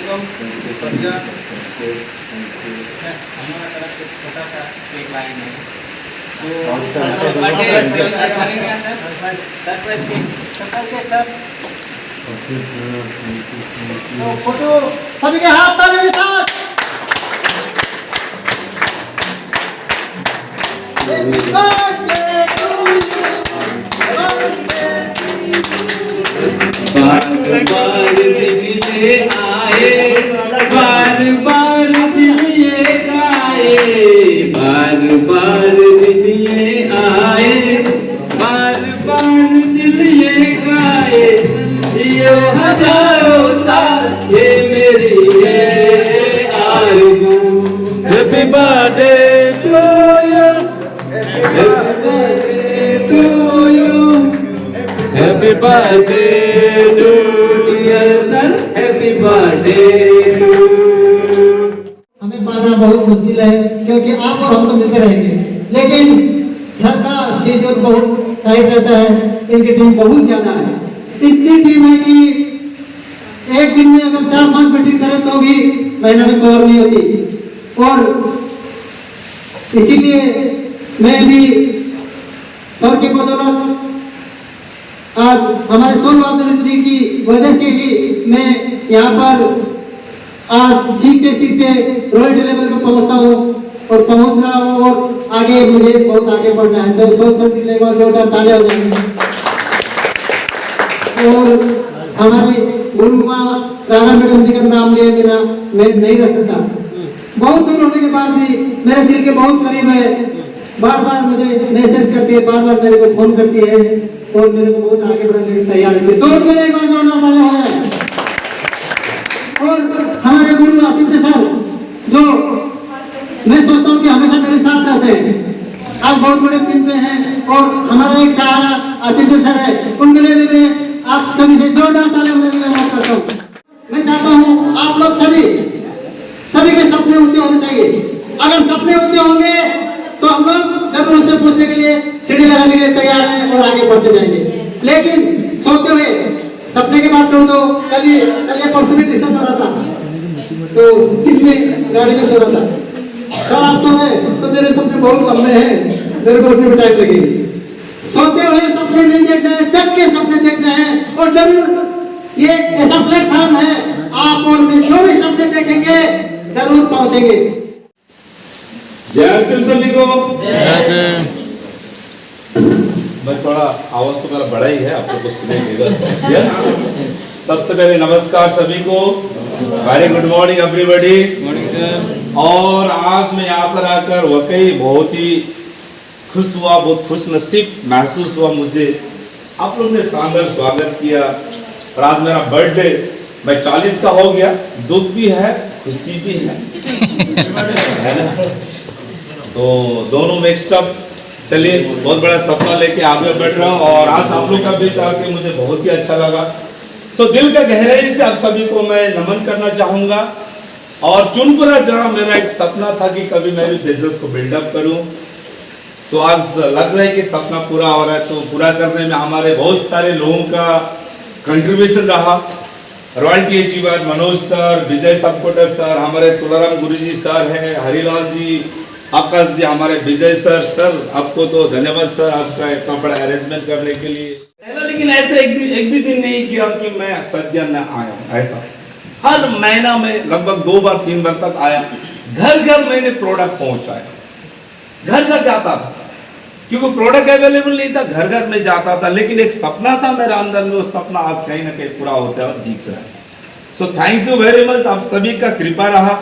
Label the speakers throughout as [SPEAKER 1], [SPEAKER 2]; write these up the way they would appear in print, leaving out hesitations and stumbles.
[SPEAKER 1] हमारा तरफ से छोटा सा केक लाइन है तो फोटो सभी के हाथ ताली के साथ
[SPEAKER 2] बार बार दिन ये आए, बार बार दिन ये आए, बार बार दिन ये आए, बार बार दिल ये गाए, ये हजारों साल ये मेरी है आरज़ू। Happy birthday to you, happy birthday to you, happy birthday to dear son, happy birthday to you।
[SPEAKER 1] हमें पाना बहुत मुश्किल है क्योंकि आप और हम तो मिलते रहेंगे, लेकिन सर का शेड्यूल बहुत टाइट रहता है, इनकी टीम बहुत ज्यादा है। इतनी टीम है कि एक दिन में अगर 4-5 मीटिंग करें तो भी महीना में कवर नहीं होती। और इसीलिए मैं भी सर की बदौलत आज हमारे सोनवादन जी की वजह से ही मैं यहाँ पर आज सीखते सीखते रोल्ड लेवल पे पहुँचता हूँ और पहुँच रहा हूँ और आगे मुझे बहुत आगे बढ़ना है। तो सोच सर जी लेवल जोरदार तालियां हो जाएंगे। और हमारे गुरु माँ राधा मैडम जी का नाम लिए बिना मैं नहीं रह सकता। बहुत दूर होने के बाद भी मेरे दिल के बहुत करीब है, बार बार मुझे मैसेज करती है, बार बार मेरे को फोन करती है और मेरे को बहुत आगे बढ़ने की तैयार है। तो उनके लिए एक बार जोरदार तालियां हो जाए। और हमारे गुरु आदित्य सर जो मैं सोचता हूँ कि हमेशा मेरे साथ रहते हैं, आज बहुत बड़े टीम पे हैं और हमारा एक सहारा आदित्य सर है, उनके लिए भी मैं आप सभी से जोरदार तालियां अनुरोध करता हूँ। मैं चाहता हूँ आप लोग सभी के सपने ऊंचे होने चाहिए। अगर सपने ऊंचे होंगे तो हम लोग जरूर उसमें पूछने के लिए सीढ़ी लगाने के लिए तैयार हैं और आगे बढ़ते जाएंगे। लेकिन सोते हुए सपने की बात करूँ तो कल ये परसों में डिस्कस हो रहा था, तो कितने गाड़ी में सो रहा था, सर आप सो रहे तो मेरे सपने बहुत लंबे हैं, मेरे को उठने में टाइम लगेगी। सोते हुए सपने नहीं देखना है, जग के सपने देखना है। और जरूर ये ऐसा प्लेटफॉर्म है, आप और मैं जो भी सपने देखेंगे जरूर पहुंचेंगे।
[SPEAKER 3] जय सिंह सभी को।
[SPEAKER 4] जय सिंह।
[SPEAKER 3] मैं थोड़ा आवाज तो मेरा बड़ा ही है, आप लोग को सुनेंगे। सबसे पहले नमस्कार सभी को, very good morning everybody.
[SPEAKER 4] Morning sir.
[SPEAKER 3] और आज मैं यहाँ पर आकर वाकई बहुत ही खुश हुआ, बहुत खुश नसीब महसूस हुआ मुझे। आप लोग ने शानदार स्वागत किया और आज मेरा बर्थडे, मैं 40 का हो गया, दुख भी है खुशी भी है तो दोनों मिक्स्ड अप। चलिए, बहुत बड़ा सपना लेके आगे बढ़ रहा हूँ और आज आप लोग का भी जाके मुझे बहुत ही अच्छा लगा। सो दिल का गहराई से आप सभी को मैं नमन करना चाहूँगा। और चुनपुरा जहाँ मेरा एक सपना था कि कभी मैं भी बिजनेस को बिल्डअप करूँ, तो आज लग रहा है कि सपना पूरा हो रहा है। तो पूरा करने में हमारे बहुत सारे लोगों का कंट्रीब्यूशन रहा। रॉयल्टी अचीवर मनोज सर, विजय सबकोटर सर, हमारे तुलाराम गुरुजी सर हैं, हरिलाल जी, आकाश जी, हमारे विजय सर आपको तो धन्यवाद सर आज का इतना बड़ा अरेंजमेंट करने के लिए। लेकिन ऐसे एक भी दिन नहीं किया कि मैं सद्या न आया। ऐसा हर महीना में लगभग 2 बार 3 बार तक आया। घर मैंने प्रोडक्ट पहुंचाया, घर जाता था क्योंकि प्रोडक्ट अवेलेबल नहीं था, घर में जाता था। लेकिन एक सपना था मेरे अंदर में, वो सपना आज कहीं ना कहीं पूरा होता है और दिख रहा है। So thank you very much. आप सभी का कृपा रहा,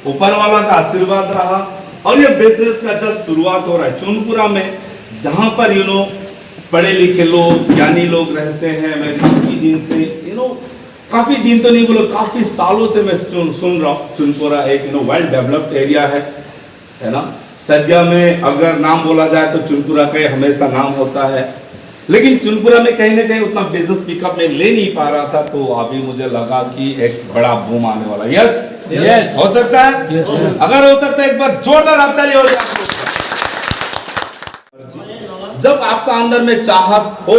[SPEAKER 3] ऊपर वाला का आशीर्वाद रहा और ये बिजनेस का जस्ट शुरुआत हो रहा है चुनपुरा में, जहां पर पढ़े लिखे लोग, ज्ञानी लोग रहते हैं। मैं काफी दिन से काफी दिन तो नहीं बोलो, काफी सालों से मैं सुन रहा हूँ चुनपुरा एक वेल डेवलप्ड एरिया है ना। सद्या में अगर नाम बोला जाए तो चुनपुरा का हमेशा नाम होता है, लेकिन चुनपुरा में कहीं ना कहीं उतना बिजनेस पिकअप में ले नहीं पा रहा था। तो अभी मुझे लगा कि एक बड़ा बूम आने वाला। यस हो सकता है। अगर हो सकता है एक बार जोरदार ताली हो जाए। जब आपका अंदर में चाहत हो,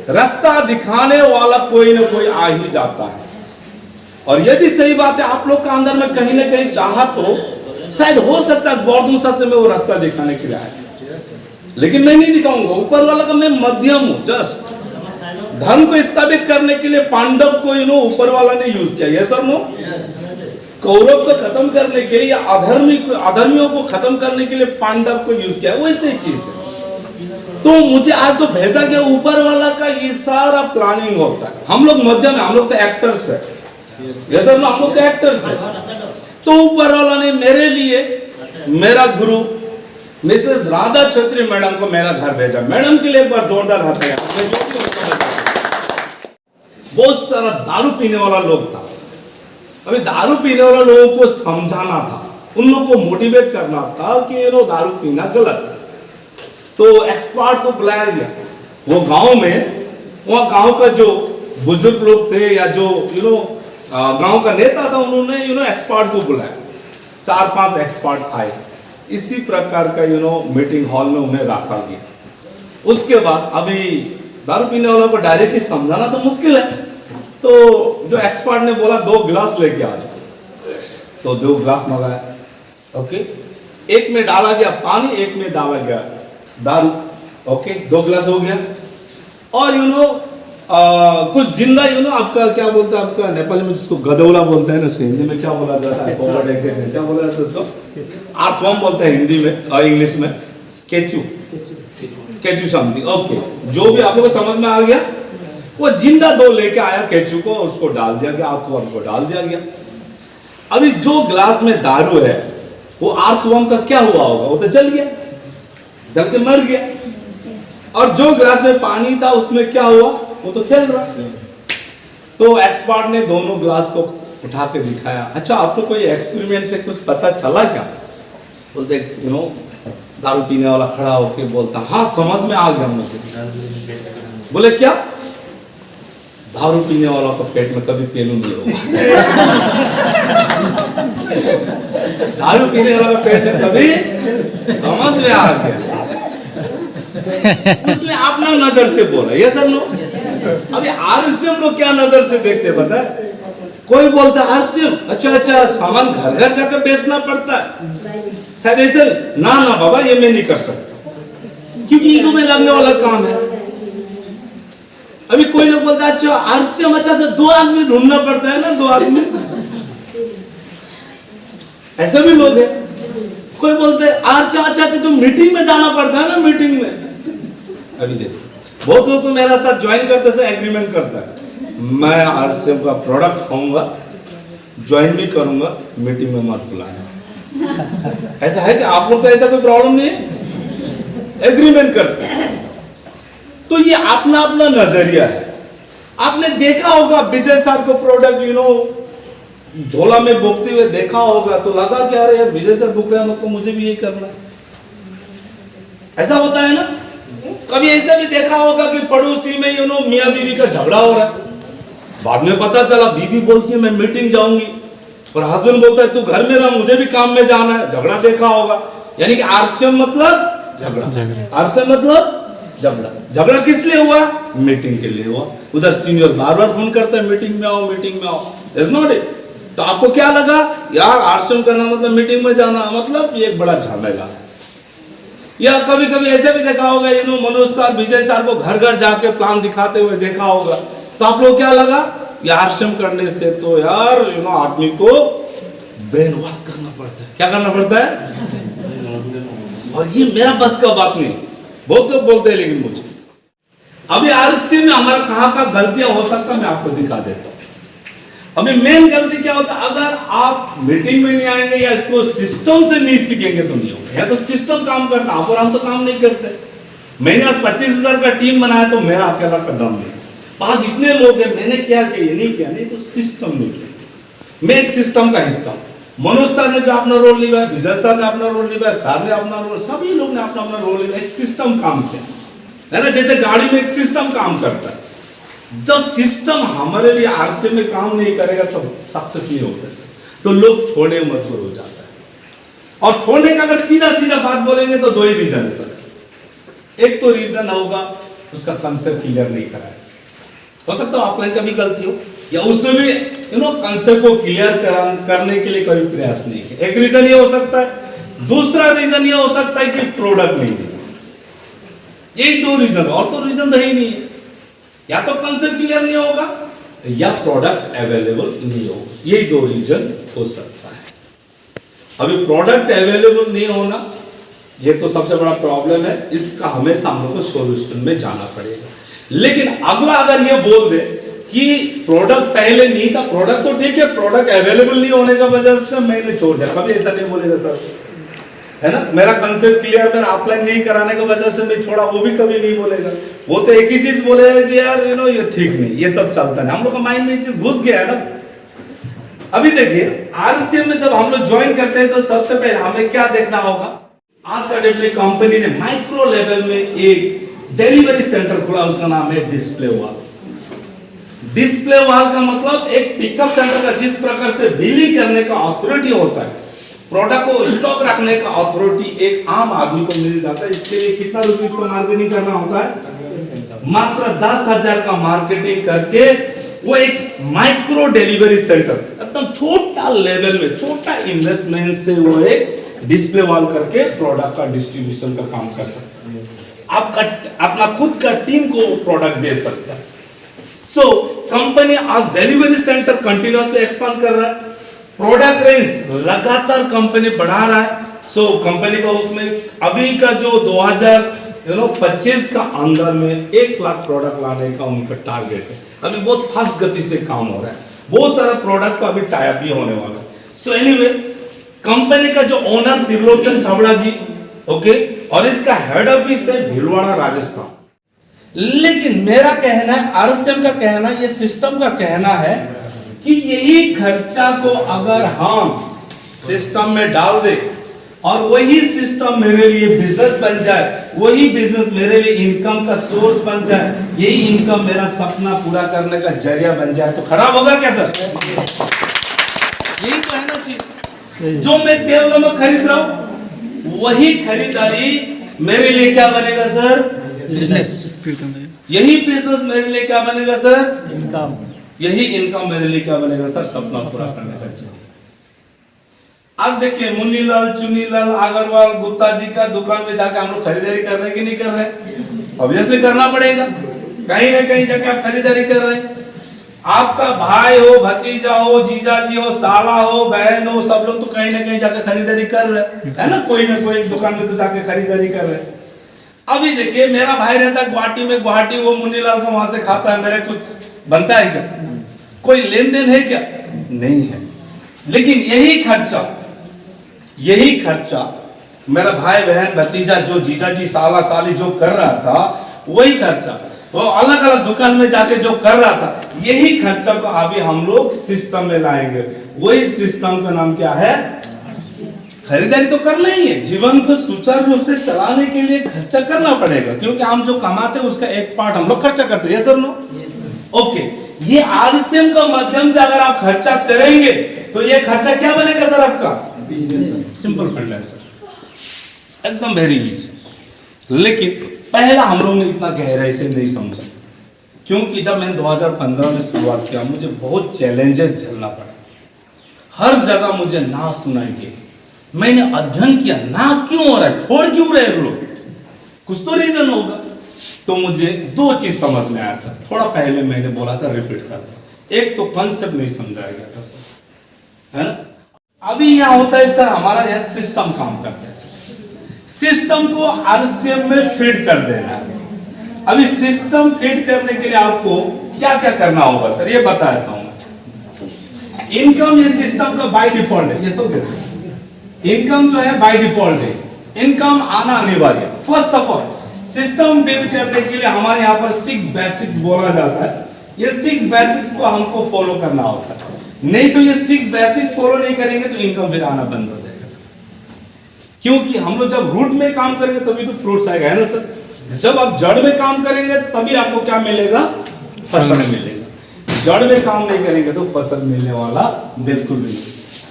[SPEAKER 3] रास्ता दिखाने वाला कोई ना कोई आ ही जाता है। और ये भी सही बात है, आप लोग का अंदर में कहीं ना कहीं चाहत हो, शायद हो सकता है बौद्धूसा से मैं वो रास्ता दिखाने के लिए आया, लेकिन मैं नहीं दिखाऊंगा। ऊपर वाला का मैं मध्यम हूं, जस्ट धर्म को स्थापित करने के लिए पांडव को ऊपर वाला ने यूज किया, ये सर नो। कौरव को खत्म करने के लिए या अधर्मियों को खत्म करने के लिए पांडव को यूज किया, वैसे चीज है। तो मुझे आज जो भेजा गया ऊपर वाला का ये सारा प्लानिंग होता है। हम लोग मध्यम है, हम लोग तो एक्टर्स है, ये सर नो, हम लोग तो एक्टर्स है। तो ऊपर वाला ने मेरे लिए मेरा गुरु मिसेस राधा छत्री मैडम को मेरा घर भेजा। मैडम के लिए एक बार जोरदार हाथ है। बहुत सारा दारू पीने वाला लोग था, अभी दारू पीने वाला लोगों को समझाना था, उन लोगों को मोटिवेट करना था कि दारू पीना गलत है। तो एक्सपर्ट को बुलाया गया वो गांव में, वहाँ गांव का जो बुजुर्ग लोग थे या जो गांव का नेता था, उन्होंने एक्सपर्ट को बुलाया। 4-5 एक्सपर्ट आए, इसी प्रकार का मीटिंग हॉल में उन्हें रखा गया। उसके बाद अभी दारू पीने वालों को डायरेक्टली समझाना तो मुश्किल है, तो जो एक्सपर्ट ने बोला 2 गिलास लेके आ जाओ, तो 2 गिलास मंगाया। ओके, एक में डाला गया पानी, एक में डाला गया दारू। ओके, 2 गिलास हो गया। और कुछ जिंदा आपका क्या बोलते हैं, आपका नेपाली में जिसको गदौला बोलते हैं ना, उसको हिंदी में क्या बोला जाता है, क्या बोला जाता है उसको, अर्थवर्म बोलते हैं हिंदी में और इंग्लिश में केचू समथिंग। ओके, जो भी आप लोगों को समझ में आ गया, वो जिंदा 2 लेके आया केचू को, उसको डाल दिया गया, अर्थवर्म को डाल दिया गया। अभी जो ग्लास में दारू है वो अर्थवर्म का क्या हुआ होगा, वो तो जल गया, जल के मर गया। और जो ग्लास में पानी था उसमें क्या हुआ, वो तो खेल रहा। तो एक्सपर्ट ने दोनों ग्लास को उठा के दिखाया। अच्छा, आपको कोई एक्सपेरिमेंट से कुछ पता चला क्या? बोलते दारू पीने वाला खड़ा होके बोलता, हाँ समझ में आ गया मुझे। बोले क्या? दारू पीने वाला तो पेट में कभी पेलू नहीं होगा। दारू पीने वाला पेट में कभी, समझ में आ गया। उसने अपना नजर से बोला, ये सर नो। अभी आरसीएम लोग क्या नजर से देखते पता है? कोई बोलता है आरसीएम, अच्छा सामान घर घर जाकर बेचना पड़ता है, शायद ऐसे। ना बाबा, ये मैं नहीं कर सकता, क्योंकि ईगो में लगने वाला काम है। अभी कोई लोग बोलता है अच्छा आरसीएम, अच्छा तो 2 आदमी ढूंढना पड़ता है ना, 2 आदमी, ऐसे भी लोग हैं। कोई बोलते हैं आरसीएम, अच्छा तो मीटिंग में जाना पड़ता है ना, मीटिंग में। अभी देखो, बहुत लोग तो मेरा साथ ज्वाइन करते से एग्रीमेंट करता है, मैं आरसीएम का प्रोडक्ट खाऊंगा, ज्वाइन भी करूंगा, मीटिंग में मत बुलाना। ऐसा है कि आप लोग तो ऐसा कोई प्रॉब्लम नहीं है, एग्रीमेंट करते हैं। तो ये अपना अपना नजरिया है। आपने देखा होगा विजय सर को प्रोडक्ट झोला में बोकते हुए देखा होगा, तो लगा क्या अरे यार विजय सर बुक रहे हैं, मतलब मुझे भी ये करना है। ऐसा होता है ना। कभी ऐसा भी देखा होगा कि पड़ोसी में मियाँ बीवी का झगड़ा हो रहा है, बाद में पता चला बीवी बोलती है मैं मीटिंग जाऊंगी, और हस्बैंड बोलता है तू घर में रह, मुझे भी काम में जाना है। झगड़ा देखा होगा, यानी कि आरसीएम मतलब झगड़ा, आरसीएम मतलब झगड़ा। झगड़ा किस लिए हुआ? मीटिंग के लिए हुआ। उधर सीनियर बार बार फोन करता है मीटिंग में आओ, मीटिंग में आओ, इज नॉट इट। तो आपको क्या लगा यार आरसीएम करना मतलब मीटिंग में जाना, मतलब ये एक बड़ा झमेला है। या कभी कभी ऐसे भी देखा होगा मनोज सर विजय सर को घर घर जाके प्लान दिखाते हुए देखा होगा, तो आप लोग क्या लगा यार आरसीएम करने से तो यार आदमी को ब्रेन वॉश करना पड़ता है। क्या करना पड़ता है? और ये मेरा बस का बात नहीं, बहुत लोग बोलते हैं, लेकिन मुझे अभी आरसीएम में हमारा कहां का गलतियां हो सकता है मैं आपको दिखा देता हूं। अभी मेन गलती क्या होता है, अगर आप मीटिंग में नहीं आएंगे या इसको सिस्टम से नहीं सीखेंगे तो नहीं होगा। या तो सिस्टम काम करता, आप और हम तो काम नहीं करते। मैंने आज 25,000 का टीम बनाया तो मेरा अकेला कदम नहीं, पास इतने लोग हैं, मैंने क्या किया ये नहीं किया, नहीं तो सिस्टम नहीं किया। मैं एक सिस्टम का हिस्सा। मनोज सर ने जो अपना रोल निभाया, विजय सर ने अपना रोल निभाया, सर ने अपना रोल, सभी लोग ने अपना अपना रोल निभाया। एक सिस्टम काम किया है ना, जैसे गाड़ी में एक सिस्टम काम करता है। जब सिस्टम हमारे लिए आरसीएम में काम नहीं करेगा तो सक्सेस नहीं होता है, तो लोग छोड़ने में मजबूर हो जाता है। और छोड़ने का अगर सीधा सीधा बात बोलेंगे तो 2 ही रीजन है सबसे। एक तो रीजन होगा उसका कंसेप्ट क्लियर नहीं कराया, हो सकता है आपको कभी गलती हो, या उसमें भी कंसेप्ट को क्लियर करने के लिए कोई प्रयास नहीं किया। एक रीजन ये हो सकता है, दूसरा रीजन ये हो सकता है कि प्रोडक्ट नहीं है। यही दो रीजन, और तो रीजन तो ही नहीं है। या तो कंसेप्ट क्लियर नहीं होगा या प्रोडक्ट अवेलेबल नहीं होगा, यही दो रीजन हो सकता है। अभी प्रोडक्ट अवेलेबल नहीं होना ये तो सबसे बड़ा प्रॉब्लम है, इसका हमेशा हम लोग को सोल्यूशन में जाना पड़ेगा। लेकिन अगला अगर ये बोल दे कि प्रोडक्ट पहले नहीं था, प्रोडक्ट तो ठीक है, प्रोडक्ट अवेलेबल नहीं होने का वजह से मैंने छोड़ दिया, कभी ऐसा नहीं बोलेगा सर, है ना। मेरा कंसेप्ट क्लियर, मेरा अप्लाई नहीं कराने की वजह से मैं छोड़ा, वो भी कभी नहीं बोलेगा। वो तो एक ही चीज बोलेगा कि यार ये ठीक नहीं, ये सब चलता है। हम लोग का माइंड में ये चीज घुस गया है ना। अभी देखिए आरसीएम में जब हम लोग ज्वाइन करते हैं तो सबसे पहले हमें क्या देखना होगा। आज का डेट में कंपनी ने माइक्रो लेवल में एक डिलीवरी सेंटर खोला, उसका नाम है डिस्प्ले वॉल। डिस्प्ले वॉल का मतलब एक पिकअप सेंटर का जिस प्रकार से बिलिंग करने का अथॉरिटी होता है, प्रोडक्ट को स्टॉक रखने का अथॉरिटी एक आम आदमी को मिल जाता है। इसके लिए कितना रुपीस का मार्केटिंग करना होता है? मात्र 10,000 का मार्केटिंग करके वो एक माइक्रो डिलीवरी सेंटर, एकदम छोटा लेवल में, छोटा इन्वेस्टमेंट से वो एक डिस्प्ले वॉल करके प्रोडक्ट का डिस्ट्रीब्यूशन का काम कर सकता है। आपका अपना खुद का टीम को प्रोडक्ट दे सकता है। सो कंपनी आज डिलीवरी सेंटर कंटिन्यूअसली एक्सपांड कर रहा है, प्रोडक्ट रेंज लगातार कंपनी बढ़ा रहा है। सो कंपनी का उसमें अभी का जो 2025 का अंदर में 1 लाख प्रोडक्ट लाने का उनका टारगेट है। अभी बहुत फास्ट गति से काम हो रहा है, बहुत सारा प्रोडक्ट का अभी टाई अप भी होने वाला है। सो एनीवे कंपनी का जो ओनर त्रिलोचन छाबड़ा जी, ओके, और इसका हेड ऑफिस है भीलवाड़ा राजस्थान। लेकिन मेरा कहना है, आरसीएम का कहना, ये सिस्टम का कहना है कि यही खर्चा को अगर हम सिस्टम में डाल दे और वही सिस्टम मेरे लिए बिजनेस बन जाए, वही बिजनेस मेरे लिए इनकम का सोर्स बन जाए, यही इनकम मेरा सपना पूरा करने का जरिया बन जाए, तो खराब होगा क्या सर? यही तो है ना चीज। जो मैं तेल नमक खरीद रहा हूं वही खरीदारी मेरे लिए क्या बनेगा सर? बिजनेस। यही बिजनेस मेरे लिए क्या बनेगा सर? इनकम। यही इनकम मेरे लिए क्या बनेगा सर? सपना पूरा करने का जरिया। आज देखिए मुन्नीलाल, चुन्नीलाल, अग्रवाल, गुप्ता जी का दुकान में जाकर हम लोग खरीदारी कर रहे हैं कि नहीं कर रहे? ऑब्वियसली करना पड़ेगा, कहीं ना कहीं जाकर आप खरीदारी कर रहे हैं। आपका भाई हो, भतीजा हो, जीजा जी हो, साला हो, बहन हो, सब लोग तो कहीं ना कहीं जाकर खरीदारी कर रहे हैं, है ना कोई दुकान में तो जाकर खरीदारी कर रहे हैं। अभी देखिए मेरा भाई रहता है गुवाहाटी में, गुवाहाटी वो मुन्नीलाल का वहां से खाता है, मेरा कुछ बनता है क्या? कोई लेन देन है क्या? नहीं है। लेकिन यही खर्चा मेरा भाई बहन भतीजा, जो जीजा जी, साला साली जो कर रहा था, वही खर्चा वो अलग अलग दुकान में जाके जो कर रहा था, यही खर्चा को अभी हम लोग सिस्टम में लाएंगे। वही सिस्टम का नाम क्या है? खरीदारी तो करना ही है। जीवन को सुचारू रूप से चलाने के लिए खर्चा करना पड़ेगा, क्योंकि हम जो कमाते हैं उसका एक पार्ट हम लोग खर्चा करते हैं। Sir no? ओके, ये आरसीएम का माध्यम से अगर आप खर्चा करेंगे तो ये खर्चा क्या बनेगा सर? आपका सिंपल फंड है सर, एकदम वेरी इजी। लेकिन पहला हम लोग ने इतना गहराई से नहीं समझा, क्योंकि जब मैंने 2015 में शुरुआत किया मुझे बहुत चैलेंजेस झेलना पड़ा। हर जगह मुझे ना सुनाई दी। मैंने अध्ययन किया, ना क्यों हो रहा है, छोड़ क्यों रहे लोग, कुछ तो रीजन होगा। तो मुझे 2 चीज समझ में आया सर, थोड़ा पहले मैंने बोला था, रिपीट करता। एक तो कंसेप्ट नहीं समझाया गया था सर, है ना। अभी यहाँ होता है सर, हमारा यह सिस्टम काम करता है सर, सिस्टम को आरसीएम में फीड कर देना है। अभी सिस्टम फीड करने के लिए आपको क्या क्या करना होगा सर, ये बता देता हूं। इनकम ये सिस्टम का बाय डिफॉल्ट है, ये सब इनकम जो है बाय डिफॉल्ट है, इनकम आना अनिवार्य। First of all system build करने के लिए हमारे यहाँ पर 6 बेसिक्स बोला जाता है। ये 6 बेसिक्स को हमको फॉलो करना होता है, नहीं तो ये 6 बेसिक्स फॉलो नहीं करेंगे तो इनकम फिर आना बंद हो जाएगा सर। क्योंकि हम लोग जब रूट में काम करेंगे तभी तो फ्रूट्स आएगा, है ना सर। जब आप जड़ में काम करेंगे तभी आपको क्या मिलेगा? फसल मिलेगा। जड़ में काम नहीं करेंगे तो फसल मिलने वाला बिल्कुल नहीं।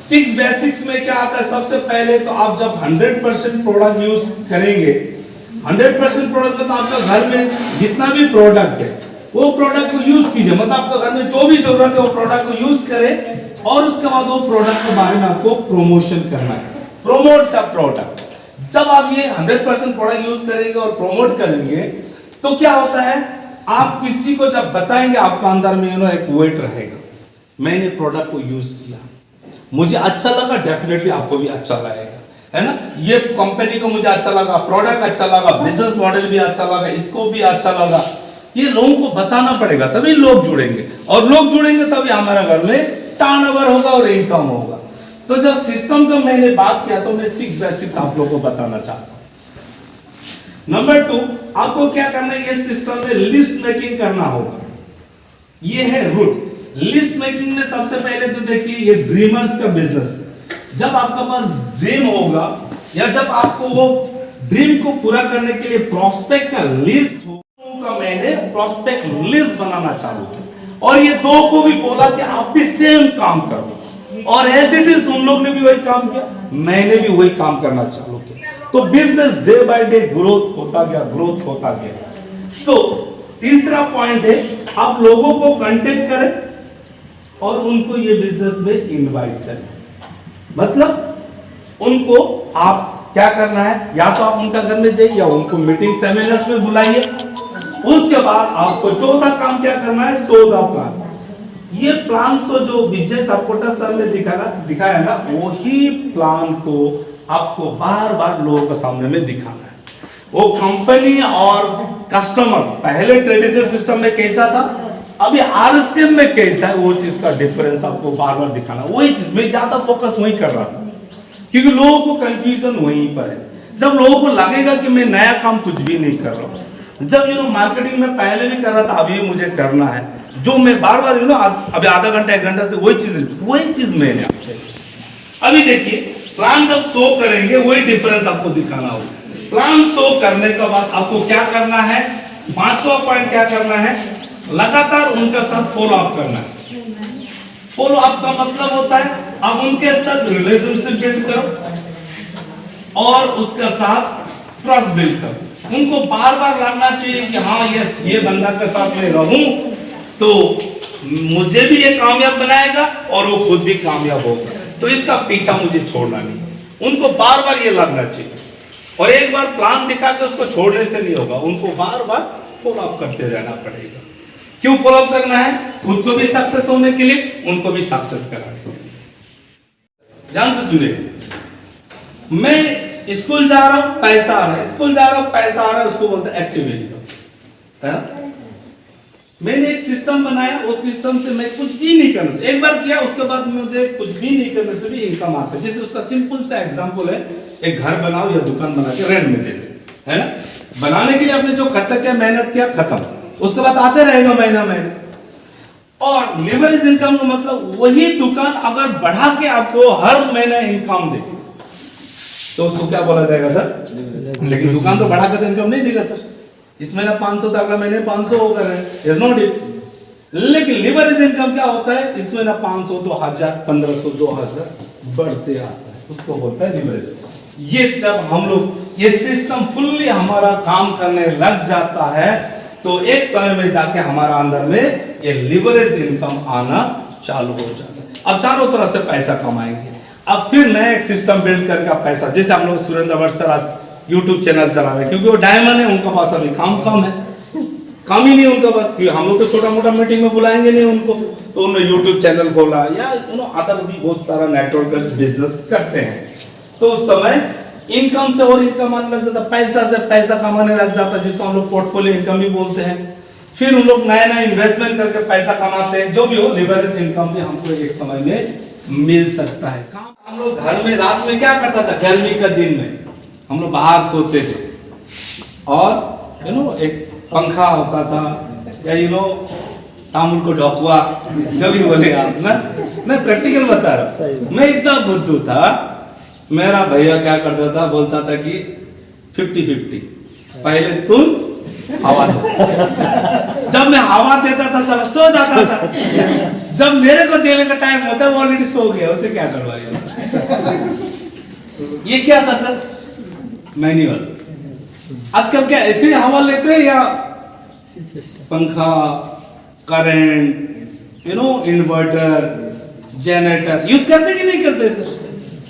[SPEAKER 3] 6 बेसिक्स में क्या आता है? सबसे पहले तो आप जब 100% प्रोडक्ट यूज करेंगे, 100% प्रोडक्ट में तो आपका घर में जितना भी प्रोडक्ट है वो प्रोडक्ट को यूज कीजिए, मतलब आपके घर में जो भी जरूरत है वो प्रोडक्ट को यूज करें और उसके बाद वो प्रोडक्ट के बारे में आपको प्रमोशन करना है, प्रोमोट द प्रोडक्ट। जब आप ये 100% प्रोडक्ट यूज करेंगे और प्रमोट करेंगे तो क्या होता है, आप किसी को जब बताएंगे आपका अंदर में एक वेट रहेगा, मैंने प्रोडक्ट को यूज किया, मुझे अच्छा लगा, डेफिनेटली आपको भी अच्छा लगेगा, है ना। ये कंपनी को मुझे अच्छा लगा, प्रोडक्ट अच्छा लगा, बिजनेस मॉडल भी अच्छा लगा, इसको भी अच्छा लगा, ये लोगों को बताना पड़ेगा, तभी लोग जुड़ेंगे, और लोग जुड़ेंगे तभी हमारे घर में टर्नओवर होगा और इनकम होगा। तो जब सिस्टम का मैंने बात किया तो मैं 6 बेसिक्स आप लोगों को बताना चाहता हूं। नंबर 2, आपको क्या करना है, ये सिस्टम में लिस्ट मेकिंग करना होगा। ये है रूट। लिस्ट मेकिंग में सबसे पहले तो देखिए, ये ड्रीमर्स का बिजनेस। जब आपका पास ड्रीम होगा या जब आपको वो ड्रीम को पूरा करने के लिए प्रॉस्पेक्ट का लिस्ट होगा, मैंने प्रॉस्पेक्ट लिस्ट बनाना चालू किया और ये 2 को भी बोला कि आप भी सेम काम करो, और एज इट इज उन लोग ने भी वही काम किया, मैंने भी वही काम करना चालू किया। तो business day by day growth होता गया। सो तीसरा पॉइंट है, आप लोगों को कांटेक्ट करें और उनको ये बिजनेस में इनवाइट करें। मतलब उनको आप क्या करना है, या तो आप उनका घर में जाइए या उनको मीटिंग सेमिनार्स में बुलाइए। उसके बाद आपको चौथा काम क्या करना है, सो द प्लान। ये प्लान जो विजय सापकोटा सर ने दिखाया ना, वही प्लान को आपको बार बार लोगों के सामने में दिखाना है। वो कंपनी और कस्टमर पहले ट्रेडिशनल सिस्टम में कैसा था, अभी आरसीएम में कैसा है, वो चीज का डिफरेंस आपको बार बार दिखाना। वही चीज मैं ज्यादा फोकस वही कर रहा था, क्योंकि लोगों को कंफ्यूजन वहीं पर है। जब लोगों को लगेगा कि मैं नया काम कुछ भी नहीं कर रहा हूँ, जब मार्केटिंग में पहले भी कर रहा था, अभी मुझे करना है, जो मैं बार बार अभी आधा घंटा 1 घंटा से वही चीज मैंने आपसे। अभी देखिए, प्लान जब शो करेंगे वही डिफरेंस आपको दिखाना होगा। प्लान शो करने के बाद आपको क्या करना है, 5वां पॉइंट क्या करना है, लगातार उनका साथ फॉलो अप करना है। फॉलो अप का मतलब होता है आप उनके साथ रिलेशनशिप बिल्ड करो और उसके साथ ट्रस्ट बिल्ड करो। उनको बार बार लगना चाहिए कि हाँ यस, ये बंदा के साथ मैं रहूं तो मुझे भी ये कामयाब बनाएगा और वो खुद भी कामयाब होगा, तो इसका पीछा मुझे छोड़ना नहीं। उनको बार बार ये लगना चाहिए, और एक बार प्लान दिखा के उसको छोड़ने से नहीं होगा, उनको बार बार फॉलो अप करते रहना पड़ेगा। क्यों फॉलो अप करना है, खुद को भी सक्सेस होने के लिए, उनको भी सक्सेस कराने के लिए। ध्यान से सुनिए, मैं स्कूल जा रहा हूं, पैसा आ रहा है, स्कूल जा रहा हूं, पैसा आ रहा है, उसको बोलते हैं एक्टिव इनकम, है ना। मैंने एक सिस्टम बनाया, उस सिस्टम से मैं कुछ भी नहीं करने से, एक बार किया उसके बाद मुझे कुछ भी नहीं करने से भी इनकम आता है। जैसे उसका सिंपल सा एग्जांपल है, एक घर बनाओ या दुकान बना के रेंट में दे दे, है ना। बनाने के लिए आपने जो खर्चा किया, मेहनत किया, खत्म, उसके बाद आते रहेगा महीना महीना। और लीवरेज इनकम का मतलब वही दुकान अगर बढ़ा के आपको हर महीना इनकम दे तो उसको क्या बोला जाएगा सर? लेकिन दुकान तो बढ़ा कर इनकम नहीं देगा सर। इस महीना 500 था, अगला महीने 500 हो गए, लेकिन लीवरेज इनकम क्या होता है, इस महीना 500, 2000, 1500, 2000 बढ़ते आता है, उसको बोलता है लीवरेज। ये जब हम लोग ये सिस्टम फुल्ली हमारा काम करने लग जाता है तो एक समय में जाके हमारा अंदर में ये लीवरेज इनकम आना चालू हो जाता है। अब चारों तरफ से पैसा कमाएंगे। अब फिर नया एक सिस्टम बिल्ड करके पैसा, जैसे हम लोग सुरेंद्र भट्ट सर आज यूट्यूब चैनल चला रहे हैं, क्योंकि वो डायमंड है, उनका पास अभी काम है, काम ही नहीं उनका पास, क्योंकि हम लोग तो छोटा मोटा मीटिंग में बुलाएंगे नहीं उनको, तो उन्होंने यूट्यूब चैनल खोला या अदर भी बहुत सारा नेटवर्क बिजनेस करते हैं। तो उस समय इनकम से और इनकम आने लग जाता, पैसा से पैसा कमाने लग जाता, जिसको हम लोग पोर्टफोलियो इनकम भी बोलते हैं। फिर उन लोग नया नया इन्वेस्टमेंट करके पैसा कमाते हैं, जो भी हो, लीवरेज इनकम भी हमको एक समय में मिल सकता है। हम लोग घर में रात में क्या करता था, गर्मी का दिन में हम लोग बाहर सोते थे और एक पंखा होता था या तामुल को ढोकुआ, जब भी बोले आप ना, मैं प्रैक्टिकल बता रहा हूँ। मैं इतना बुद्धू था, मेरा भैया क्या करता था, बोलता था कि 50-50, पहले तुम हवा दो। जब मैं हवा देता था साला सो जाता था, जब मेरे को देने का टाइम होता है वो ऑलरेडी सो गया, उसे क्या करवाएगा। ये क्या था सर, मैनुअल। आजकल क्या ऐसे हवा लेते हैं या पंखा, करंट, इन्वर्टर, जनरेटर यूज करते कि नहीं करते सर?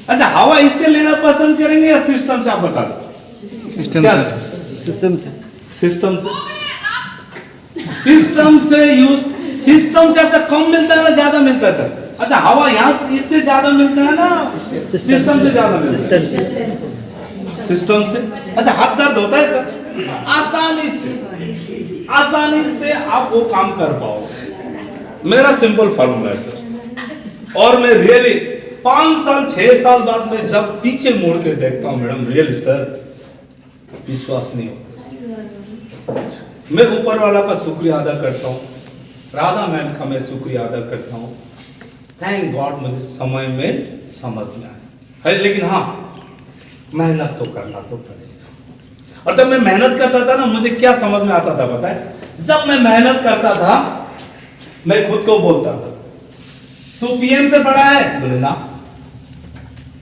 [SPEAKER 3] अच्छा, हवा इससे लेना पसंद करेंगे या सिस्टम से? आप बता दो।
[SPEAKER 2] सिस्टम
[SPEAKER 3] क्या
[SPEAKER 2] से।
[SPEAKER 3] सर?
[SPEAKER 2] सिस्टम से।
[SPEAKER 3] सिस्टम से। सिस्टम से अच्छा कम मिलता है ना ज्यादा मिलता है सर? अच्छा, हवा यहाँ इससे ज्यादा मिलता है ना सिस्टम से ज्यादा मिलता है? सिस्टम से। अच्छा, हाथ दर्द होता है सर? आसानी से आप वो काम कर पाओगे। मेरा सिंपल फार्मूला है सर। और मैं रियली 5 साल 6 साल बाद में जब पीछे मुड़ के देखता हूँ मैडम, रियली सर विश्वास नहीं होता। मैं ऊपर वाला का शुक्रिया अदा करता हूँ, राधा मैम का मैं शुक्रिया अदा करता हूँ। थैंक गॉड मुझे समय में समझ में आया है। लेकिन हाँ, मेहनत तो करना तो पड़ेगा। और जब मैं मेहनत करता था ना, मुझे क्या समझ में आता था पता है? जब मैं मेहनत करता था, मैं खुद को बोलता था, तू पीएम से पढ़ा है? बोले ना,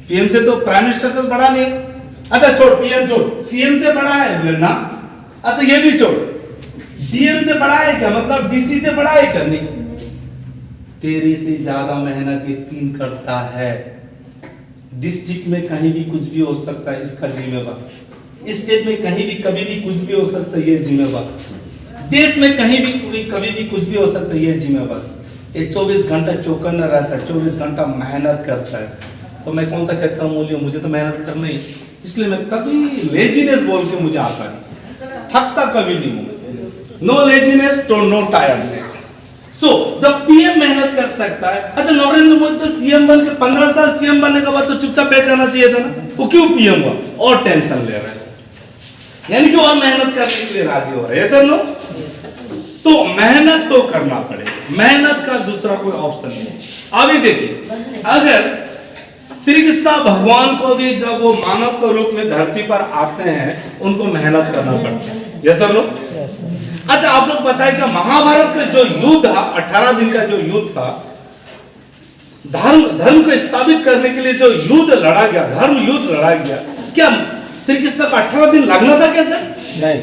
[SPEAKER 3] पीएम से तो प्राइम मिनिस्टर से पढ़ा नहीं। अच्छा छोड़, पीएम छोड़, सीएम से पढ़ा है? बोले ना। अच्छा ये भी छोड़, डीएम से पढ़ा है क्या? मतलब डीसी से पढ़ा है क्या? नहीं। तेरे से ज्यादा मेहनत ये 3 करता है। डिस्ट्रिक्ट में कहीं भी कुछ भी हो सकता है, इसका जिम्मेवार। स्टेट में कहीं भी कभी भी कुछ भी हो सकता है, ये जिम्मेवार। देश में कहीं भी कभी भी कुछ भी हो सकता है, ये जिम्मेवार। ये 24 घंटा चौकन्ना रहता है, 24 घंटा मेहनत करता है। तो मैं कौन सा कहता हूँ मूल्य, मुझे तो मेहनत करना ही, इसलिए मैं कभी लेजीनेस बोल के मुझे आता नहीं, थकता कभी नहीं हूँ। नो लेजीनेस तो नो टायर्डनेस। सो जब पीएम मेहनत कर सकता है, अच्छा नरेंद्र मोदी तो सीएम बन के 15 साल सीएम बनने के बाद तो चुपचाप बैठ जाना चाहिए था ना, वो क्यों पीएम हुआ? और टेंशन ले रहा है, यानी कि और मेहनत करने के लिए राजी हो रहे हैं सर लोग। तो मेहनत तो करना पड़ेगा, मेहनत का दूसरा कोई ऑप्शन नहीं। अभी देखिए, अगर श्री कृष्ण भगवान को भी जब वो मानव के रूप में धरती पर आते हैं, उनको मेहनत करना पड़ता है। ये सब लोग, अच्छा आप लोग बताएं कि महाभारत का जो युद्ध था, 18 दिन का जो युद्ध था, धर्म को स्थापित करने के लिए जो युद्ध लड़ा गया, धर्म युद्ध लड़ा गया, क्या श्री कृष्ण का 18 दिन लगना था क्या सर? नहीं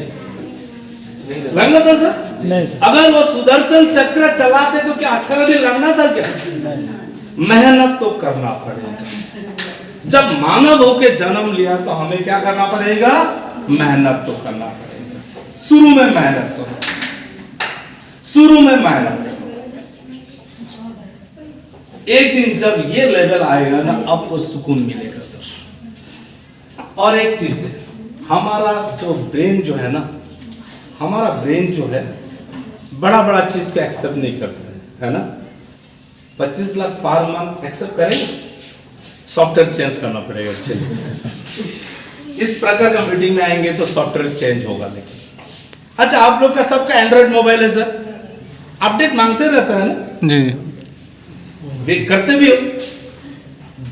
[SPEAKER 3] लगना था सर? नहीं। अगर वो सुदर्शन चक्र चलाते तो क्या 18 दिन लगना था क्या? नहीं। मेहनत तो करना पड़ेगा। जब मानव होके जन्म लिया तो हमें क्या करना पड़ेगा? मेहनत तो करना पड़ेगा। शुरू में मेहनत करो, शुरू में मेहनत करो। एक दिन जब ये लेवल आएगा ना, आपको सुकून मिलेगा सर। और एक चीज है, हमारा जो ब्रेन जो है ना, हमारा ब्रेन जो है बड़ा बड़ा चीज को एक्सेप्ट नहीं करता है ना। 25 लाख पर मंथ एक्सेप्ट करेंगे, सॉफ्टवेयर चेंज करना पड़ेगा। चलिए इस प्रकार का मीटिंग में आएंगे तो सॉफ्टवेयर चेंज होगा। लेकिन अच्छा, आप लोग का सबका एंड्रॉइड मोबाइल है सर, अपडेट मांगते रहता है ना? जी जी करते भी हो।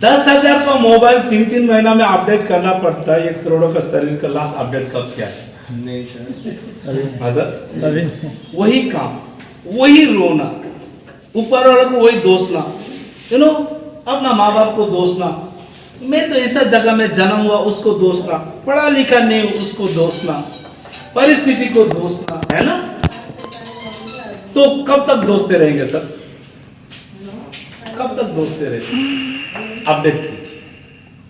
[SPEAKER 3] 10,000 का मोबाइल 3-3 महीना में अपडेट करना पड़ता है। 1 करोड़ का शरीर का लास्ट अपडेट कब क्या है? नहीं सर। हाँ सर, वही काम, वही रोना, ऊपर वाले को वही दोषना, अपना माँ बाप को दोषना, मैं तो ऐसा जगह में जन्म हुआ उसको दोषना, पढ़ा लिखा नहीं उसको दोषना, परिस्थिति को दोषना, है ना? तो कब तक दोषते रहेंगे सर? कब तक दोषते रहेंगे? अपडेट कीजिए।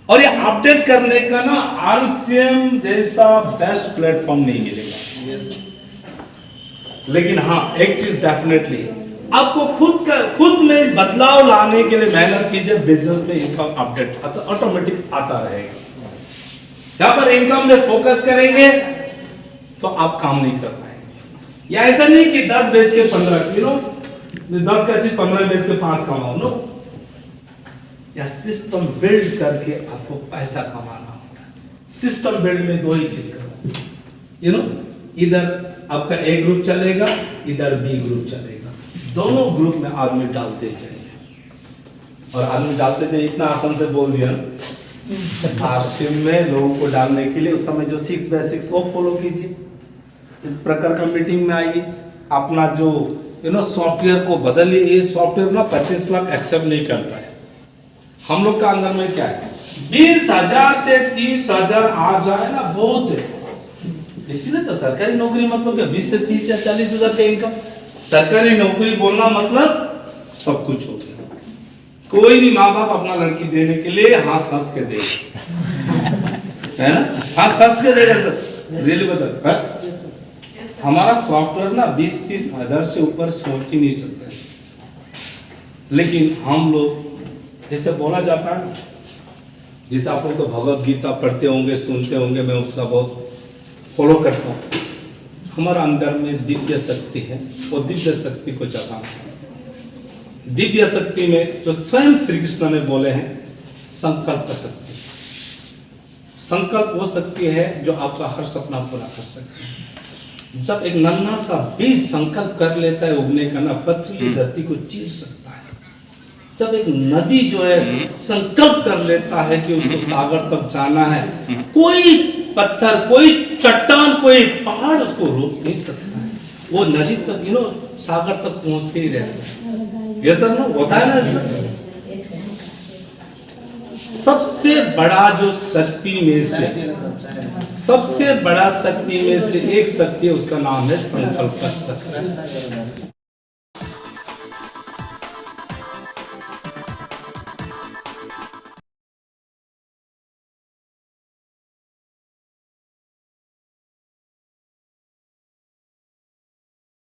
[SPEAKER 3] और ये अपडेट करने का ना आरसीएम जैसा बेस्ट प्लेटफॉर्म नहीं मिलेगा। लेकिन हाँ, एक चीज डेफिनेटली आपको खुद में बदलाव लाने के लिए मेहनत कीजिए। बिजनेस में इनकम अपडेट ऑटोमेटिक आता रहेगा। जहां पर इनकम में फोकस करेंगे तो आप काम नहीं कर पाएंगे। या ऐसा नहीं कि 10 बेच के 15, 10 का चीज 15 बेच के 5 कमाओ, नो। या सिस्टम बिल्ड करके आपको पैसा कमाना होता है। सिस्टम बिल्ड में 2 ही चीज करना, इधर आपका ए ग्रुप चलेगा, इधर बी ग्रुप चलेगा। दोनों ग्रुप में आदमी डालते जाइए। और आदमी डालते जाइए, इतना आसान से बोल दिया ना। आरसीएम में लोगों को डालने के लिए उस समय जो 6 by 6 वो फॉलो कीजिए। इस प्रकार का मीटिंग में आइए, अपना जो सॉफ्टवेयर को बदलिए। ये सॉफ्टवेयर ना 25 लाख एक्सेप्ट नहीं करता है। हम लोग का अंदर में क्या है, 20,000 से 30,000 आ जाए ना बहुत है। इसीलिए तो सरकारी नौकरी मतलब क्या 20 से 30 या 40 हजार का इनकम। सरकारी नौकरी बोलना मतलब सब कुछ हो गया। कोई भी माँ बाप अपना लड़की देने के लिए हंस हंस के देगा, है ना, हंस हंस के देगा सर। रियली बता, हमारा सॉफ्टवेयर ना 20-30 हजार से ऊपर सोच ही नहीं सकते, लेकिन हम लोग जैसे बोला जाता है, जैसे आप लोग तो भगवत गीता पढ़ते होंगे, सुनते होंगे, मैं उसका बहुत फॉलो करता हूँ। हमारा अंदर में दिव्य शक्ति है, वो दिव्य शक्ति को जगाना है। दिव्य शक्ति में जो स्वयं श्री कृष्ण ने बोले हैं, संकल्प शक्ति। संकल्प वो शक्ति है जो आपका हर सपना पूरा कर सकती है। जब एक नन्हा सा बीज संकल्प कर लेता है उगने का ना, पथरीली धरती को चीर सकता है। जब एक नदी जो है संकल्प कर लेता है कि उसको सागर तक जाना है, कोई पत्थर, कोई चट्टान, कोई पहाड़ उसको रोक नहीं सकता है। वो नदी तक सागर तक पहुंचते ही रहता है। ये सर ना होता है ना सर। सबसे बड़ा जो शक्ति में से, सबसे बड़ा शक्ति में से एक शक्ति है, उसका नाम है संकल्प शक्ति।